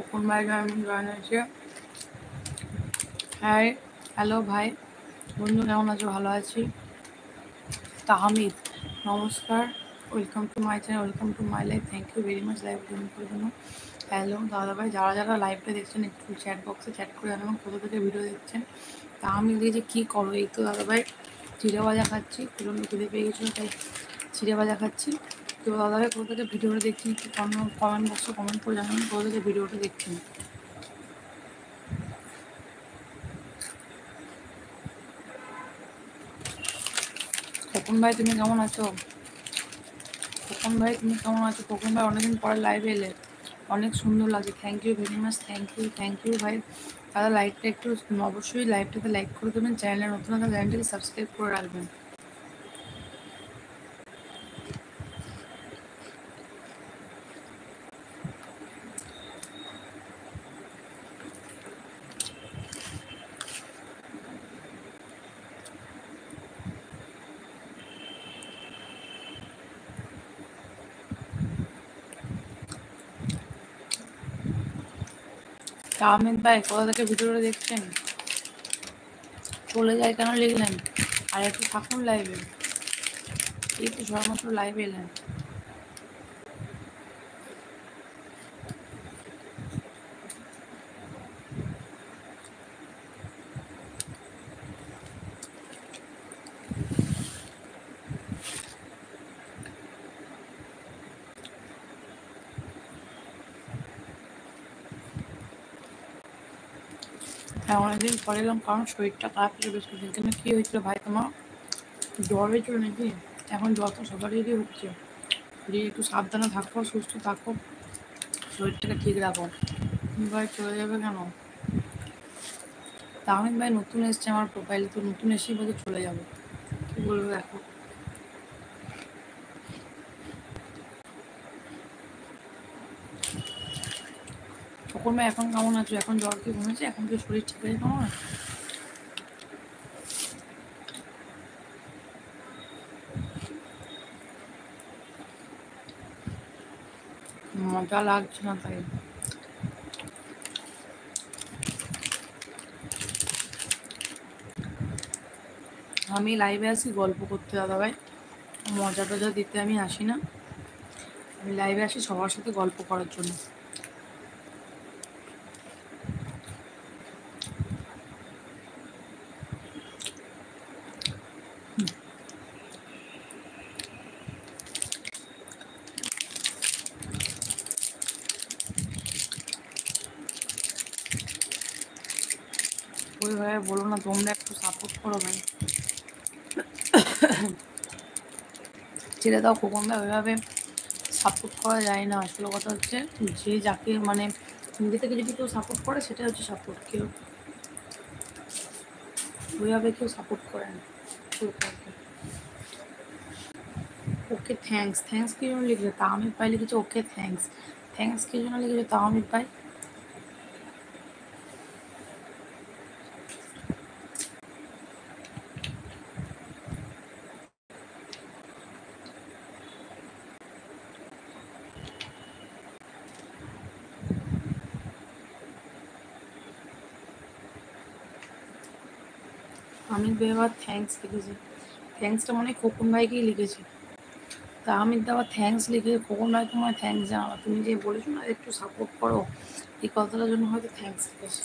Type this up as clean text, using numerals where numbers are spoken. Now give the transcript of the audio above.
খোকন ভাই জয়েন হয়েছে। High, hello ভাই, বন্ধু কেমন আছো? ভালো আছি। তাহমিদ, নমস্কার, welcome to my channel, welcome to my life. Thank you very much live join করার জন্য। হ্যালো দাদা ভাই, যারা যারা লাইভটা দেখছেন একটু চ্যাট বক্সে চ্যাট করে জানাবেন কোথা থেকে ভিডিও দেখছেন। তাহমিদ দিয়ে যে কী করো, এই তো দাদা ভাই চিড়ে ভাজা খাচ্ছি, প্রচণ্ড খিদে পেয়ে গেছিলো তাই চিড়ে ভাজা খাচ্ছি। তো দাদা ভাই কোথা থেকে ভিডিওটা দেখছেন একটু কমেন্ট বক্সে কমেন্ট করে জানাবেন কোথা থেকে ভিডিওটা দেখছেন। খোকন ভাই তুমি কেমন আছো? খোকন ভাই তুমি কেমন আছো? খোকন ভাই অনেকদিন পরে লাইভে এলে, অনেক সুন্দর লাগে। Thank you very much, thank you ভাই। দাদা লাইভটা একটু অবশ্যই লাইভটাতে লাইক করে দেবেন, চ্যানেলে নতুন আছে চ্যানেলটাকে সাবস্ক্রাইব করে রাখবেন। আহমেদ ভাই কোথা থেকে ভিডিওটা দেখছেন? চলে যায় কেন লিখলেন? আর একটু থাকুন লাইভে, এই তো সবেমাত্র লাইভে এলেন। হ্যাঁ অনেকদিন পরে এলাম, কারণ শরীরটা খারাপ ছিল বেশ কিছুদিন। কেন কী হয়েছিল ভাই তোমার? জ্বর হয়েছিল নাকি? এখন জ্বর তো সবারই হচ্ছে। যে একটু সাবধানে থাকো, সুস্থ থাকো, শরীরটাকে ঠিক রাখো। ভাই চলে যাবে কেন? তাহমিদ ভাই নতুন এসছে আমার প্রোফাইলে, তো নতুন এসেই বলতে চলে যাবো, কী বলবো দেখো। খোকন ভাই এখন কেমন আছো? এখন জ্বর কি কমেছে? এখন কি শরীর ঠিক আছে তোমার? মজা লাগছে না তাই। আমি লাইভে আসি গল্প করতে দাদা ভাই, মজা টজা দিতে আমি আসি না। আমি লাইভে আসি সবার সাথে গল্প করার জন্য। ওই ভাই বলো না, তোমরা একটু সাপোর্ট করো ভাই, ছেড়ে দাও। খোকন ভাই ওইভাবে সাপোর্ট করা যায় না। আসলে কথা হচ্ছে যে যাকে মানে নিজে থেকে যদি কেউ সাপোর্ট করে সেটা হচ্ছে সাপোর্ট। কেউ ওইভাবে কেউ সাপোর্ট করে না। ওকে থ্যাঙ্কস, থ্যাঙ্কস কি জন্য লিখলে? তাহমিদ ভাই লিখেছে ওকে থ্যাঙ্কস, থ্যাঙ্কস কি জন্য লিখেছে তাহমিদ ভাই? আমির ভাই আবার থ্যাঙ্কস লিখেছে, থ্যাঙ্কসটা মনে হয় খোকন ভাইকেই লিখেছে। তা আমির দা আবার থ্যাঙ্কস লিখে খোকন ভাই তোমায় থ্যাঙ্কস জানাবো, তুমি যে বলেছো না একটু সাপোর্ট করো, এই কথাটার জন্য হয়তো থ্যাঙ্কস লিখেছে।